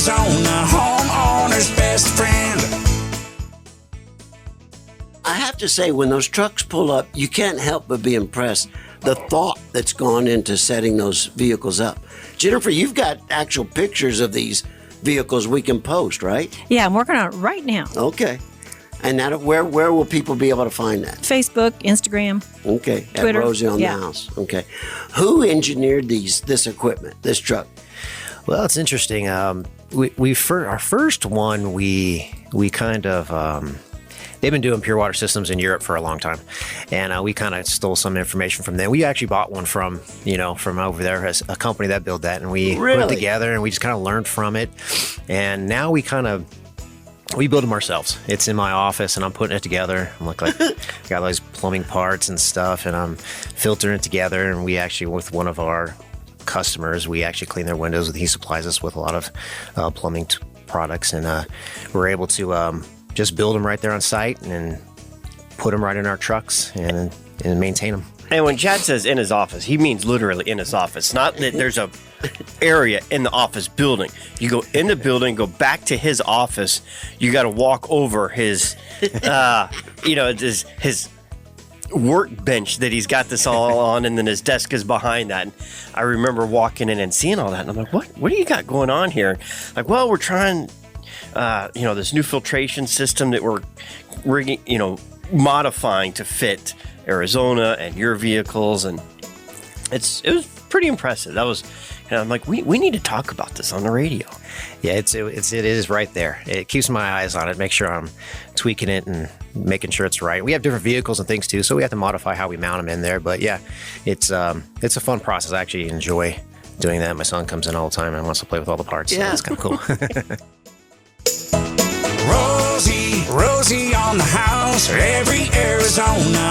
Arizona, homeowner's best friend. I have to say, when those trucks pull up, you can't help but be impressed. The thought that's gone into setting those vehicles up. Jennifer, you've got actual pictures of these vehicles we can post, right? Yeah, I'm working on it right now. Okay. And that, where will people be able to find that? Facebook, Instagram. Okay. Twitter. At Rosie on the House. Okay. Who engineered this equipment, this truck? Well, it's interesting. Our first one, we kind of, they've been doing pure water systems in Europe for a long time, and we kind of stole some information from them. We actually bought one from over there, as a company that built that, and we put it together, and we just kind of learned from it. And now we build them ourselves. It's in my office, and I'm putting it together. I'm like got those plumbing parts and stuff, and I'm filtering it together. And we actually, with one of our customers, we actually clean their windows. He supplies us with a lot of plumbing products, and we're able to just build them right there on site and put them right in our trucks and maintain them. And when Chad says in his office, he means literally in his office. Not that there's a area in the office building. You go in the building, go back to his office. You got to walk over his, his workbench that he's got this all on, and then his desk is behind that. And I remember walking in and seeing all that, and I'm like, what do you got going on here? Like, well, we're trying, this new filtration system that we're modifying to fit Arizona and your vehicles, and it was pretty impressive. That was, I'm like, we need to talk about this on the radio. Yeah, it is right there. It keeps my eyes on it, make sure I'm tweaking it and making sure it's right. We have different vehicles and things too, so we have to modify how we mount them in there. But yeah, it's a fun process. I actually enjoy doing that. My son comes in all the time and wants to play with all the parts. Yeah, so it's kind of cool. Rosie on the House, every Arizona